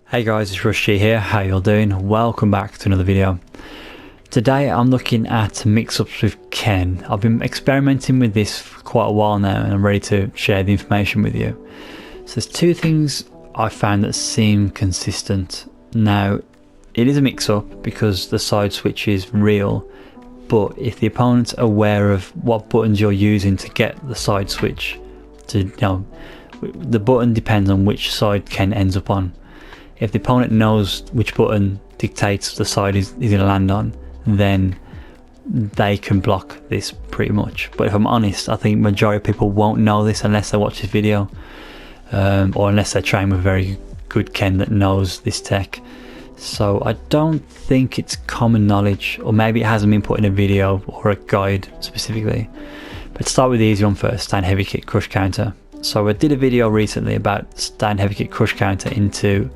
Hey guys, it's Rushy here. How you all doing? Welcome back to another video. Today I'm looking at mix-ups with Ken. I've been experimenting with this for quite a while now and I'm ready to share the information with you. So there's two things I found that seem consistent. Now, it is a mix-up because the side switch is real, but if the opponent's aware of what buttons you're using to get the side switch, the button depends on which side Ken ends up on. If the opponent knows which button dictates the side he's going to land on, then they can block this pretty much. But if I'm honest, I think majority of people won't know this unless they watch this video, or unless they train with a very good Ken that knows this tech. So I don't think it's common knowledge, or maybe it hasn't been put in a video or a guide specifically. But start with the easy one first, stand heavy kick crush counter. So I did a video recently about stand heavy kick crush counter into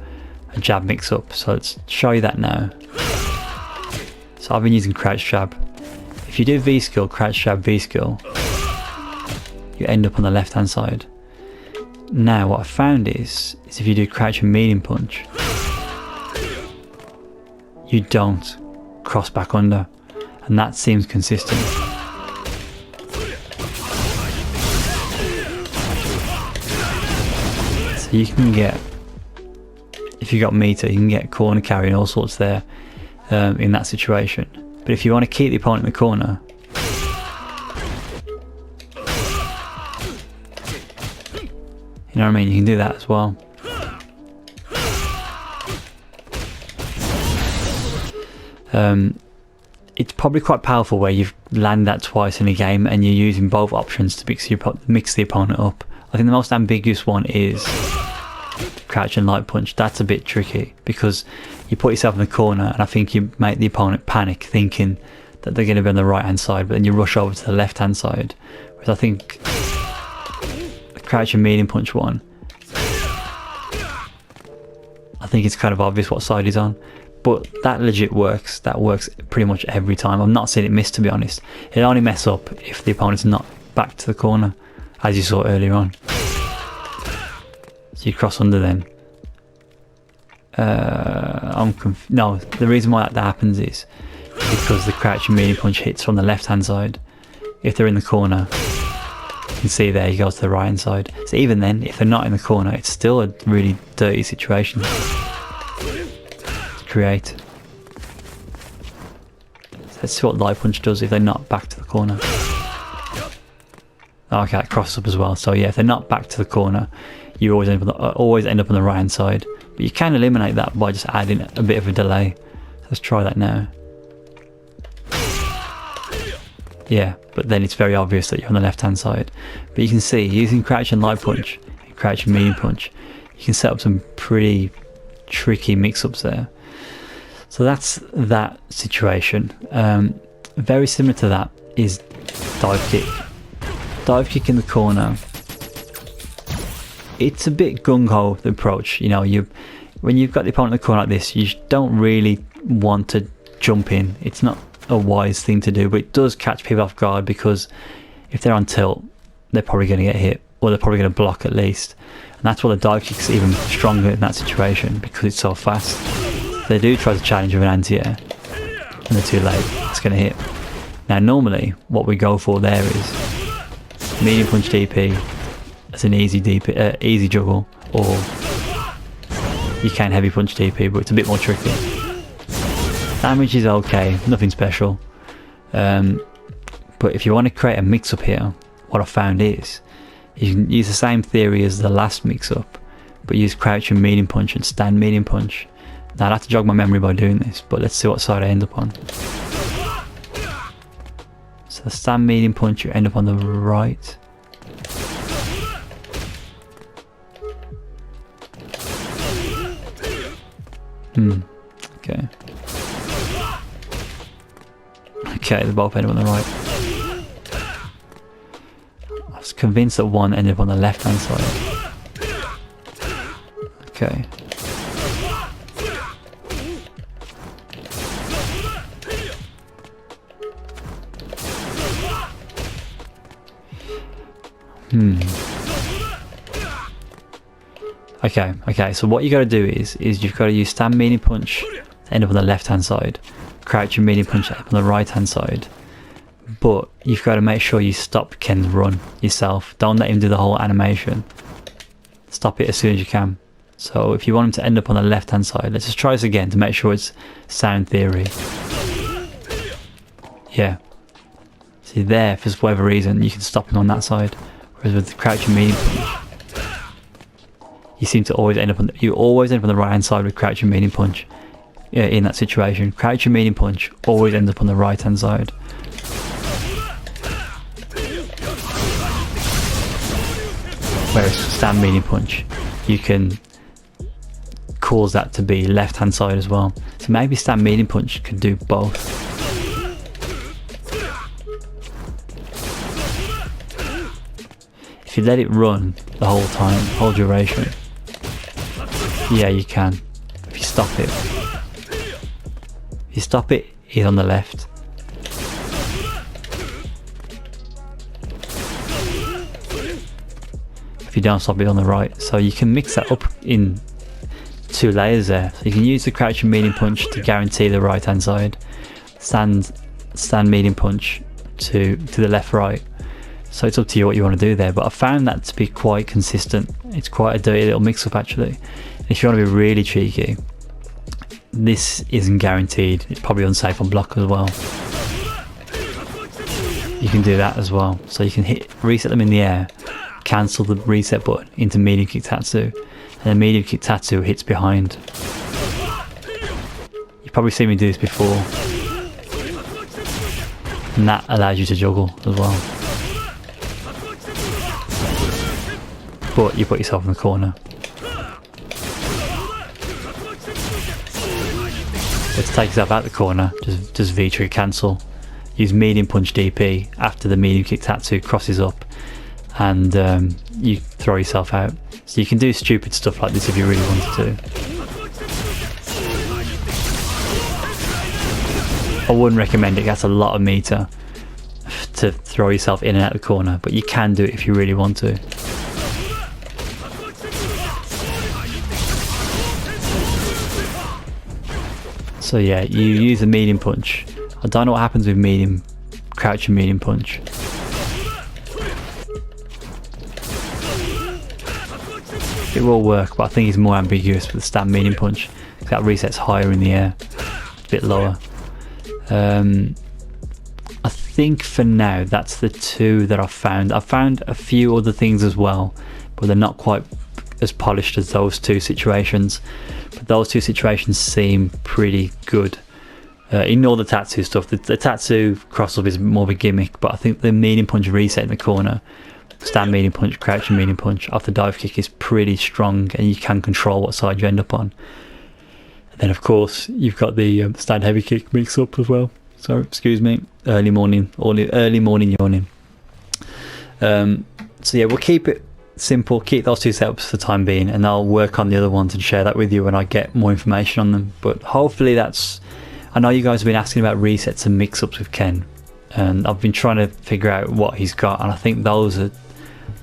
a jab mix up, so let's show you that now. So I've been using crouch jab. If you do V skill, crouch jab, V skill, you end up on the left hand side. Now what I found is if you do crouch and medium punch, you don't cross back under, and that seems consistent. So you can get, if you got meter, you can get corner carry and all sorts there in that situation. But if you want to keep the opponent in the corner, you know what I mean, you can do that as well. It's probably quite powerful where you've landed that twice in a game and you're using both options to mix the opponent up. I think the most ambiguous one is crouch and light punch. That's a bit tricky because you put yourself in the corner and I think you make the opponent panic thinking that they're going to be on the right hand side, but then you rush over to the left hand side. Whereas I think the crouch and medium punch one, I think it's kind of obvious what side he's on, but that legit works. That works pretty much every time. I've not seen it miss, to be honest. It'll only mess up if the opponent's not back to the corner, as you saw earlier on. So you cross under then. No, the reason why that happens is because the crouch and medium punch hits from the left hand side. If they're in the corner, you can see there he goes to the right hand side. So even then, if they're not in the corner, it's still a really dirty situation to create. So let's see what light punch does if they're not back to the corner. Okay, it crosses up as well. So yeah, if they're not back to the corner, you always end up on the right hand side. But you can eliminate that by just adding a bit of a delay. Let's try that now. Yeah, but then it's very obvious that you're on the left hand side. But you can see, using crouch and light punch, and crouch and medium punch, you can set up some pretty tricky mix-ups there. So that's that situation. Very similar to that is dive kick. Dive kick in the corner. It's a bit gung-ho, the approach. You know, when you've got the opponent in the corner like this, you don't really want to jump in. It's not a wise thing to do, but it does catch people off guard because if they're on tilt, they're probably going to get hit, or they're probably going to block at least. And that's why the dive kick's even stronger in that situation, because it's so fast. If they do try to challenge with an anti-air, and they're too late, it's going to hit. Now normally, what we go for there is medium punch DP as an easy DP, easy juggle, or you can heavy punch DP, but it's a bit more tricky. Damage is okay, nothing special. But if you want to create a mix-up here, what I found is you can use the same theory as the last mix-up, but use crouch and medium punch and stand medium punch. Now I'd have to jog my memory by doing this, but let's see what side I end up on. So the stand medium punch, you end up on the right. Okay. Okay, they both end up on the right. I was convinced that one ended up on the left hand side. Okay. Okay, so what you got to do is you've got to use stand medium punch to end up on the left hand side, crouch and medium punch up on the right hand side, but you've got to make sure you stop Ken's run yourself. Don't let him do the whole animation. Stop it as soon as you can. So if you want him to end up on the left hand side, let's just try this again to make sure it's sound theory. Yeah, see there, for whatever reason you can stop him on that side, whereas with the crouch and medium punch you seem to always end up on the right hand side with crouch and medium punch. Yeah, in that situation, crouch and medium punch always ends up on the right hand side. Whereas stand medium punch, you can cause that to be left hand side as well. So maybe stand medium punch could do both. If you let it run the whole time, whole duration, yeah, you can. If you stop it. If you stop it, he's on the left. If you don't stop it, on the right. So you can mix that up in 2 layers there. So you can use the crouch and medium punch to guarantee the right hand side. Stand medium punch to the left right. So it's up to you what you want to do there, but I found that to be quite consistent. It's quite a dirty little mix up actually. And if you want to be really cheeky, this isn't guaranteed. It's probably unsafe on block as well. You can do that as well. So you can reset them in the air, cancel the reset button into medium kick tatsu, and then medium kick tatsu hits behind. You've probably seen me do this before, and that allows you to juggle as well. But you put yourself in the corner. Let's take yourself out the corner, just V-trigger cancel. Use medium punch DP after the medium kick tatsu crosses up, and you throw yourself out. So you can do stupid stuff like this if you really wanted to. I wouldn't recommend it, that's a lot of meter to throw yourself in and out the corner, but you can do it if you really want to. So yeah, you use a medium punch. I don't know what happens with medium crouch and medium punch. It will work, but I think it's more ambiguous with the stand medium punch. That resets higher in the air, a bit lower. I think for now that's the 2 that I've found. I've found a few other things as well, but they're not quite as polished as those 2 situations. But those 2 situations seem pretty good. Ignore the tatsu stuff. The tatsu cross up is more of a gimmick, but I think the medium punch reset in the corner, stand medium punch, crouch and medium punch off the dive kick is pretty strong, and you can control what side you end up on. And then of course you've got the stand heavy kick mix up as well. So excuse me, early morning yawning. So yeah, we'll keep it simple, keep those 2 setups for the time being, and I'll work on the other ones and share that with you when I get more information on them. But hopefully I know you guys have been asking about resets and mix-ups with Ken, and I've been trying to figure out what he's got, and I think those are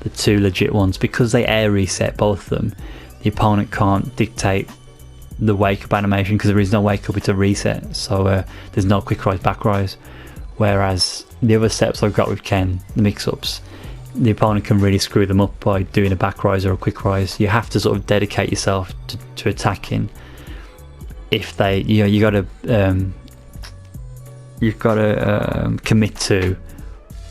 the 2 legit ones. Because they air reset, both of them, the opponent can't dictate the wake up animation, because there is no wake up, it's a reset. So there's no quick rise, back rise. Whereas the other setups I've got with Ken, the mix-ups, the opponent can really screw them up by doing a back rise or a quick rise. You have to sort of dedicate yourself to attacking. If they, you've got to commit to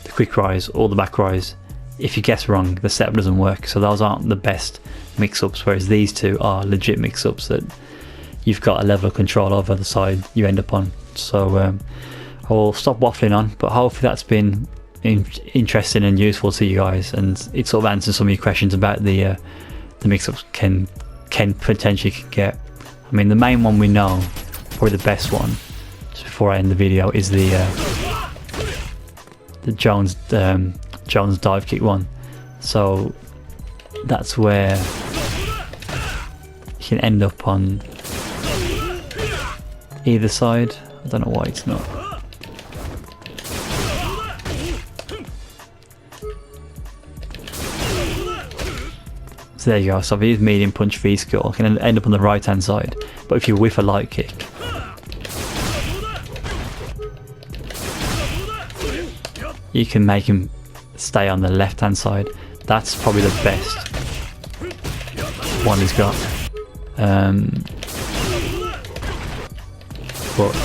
the quick rise or the back rise. If you guess wrong, the setup doesn't work. So those aren't the best mix-ups, whereas these 2 are legit mix-ups that you've got a level of control over the side you end up on. So I will stop waffling on, but hopefully that's been interesting and useful to you guys, and it sort of answers some of your questions about the mix-ups Ken potentially can get. I mean, the main one we know, probably the best one, just before I end the video, is the Jones dive kick one. So that's where you can end up on either side. I don't know why it's not. So So there you go. So if I use medium punch V skill, I can end up on the right hand side. But if you whiff a light kick, you can make him stay on the left hand side. That's probably the best one he's got. But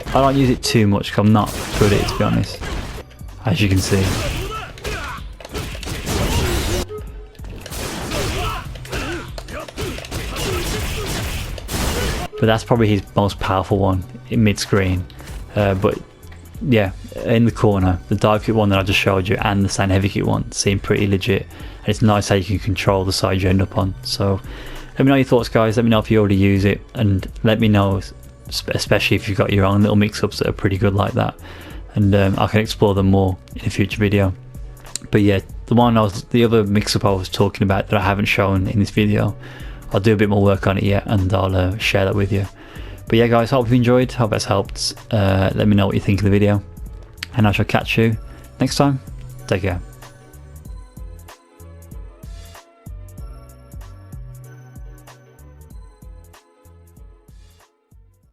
I don't use it too much because I'm not good at it, to be honest, as you can see. But that's probably his most powerful one in mid-screen. But yeah, in the corner, the dive kick one that I just showed you and the stand heavy kick one seem pretty legit. And it's nice how you can control the side you end up on. So let me know your thoughts, guys. Let me know if you already use it, and let me know, especially if you've got your own little mix-ups that are pretty good like that. And I can explore them more in a future video. But yeah, the other mix-up I was talking about that I haven't shown in this video, I'll do a bit more work on it yet, and I'll share that with you. But yeah, guys, hope you enjoyed, hope that's helped. Let me know what you think of the video, and I shall catch you next time. Take care.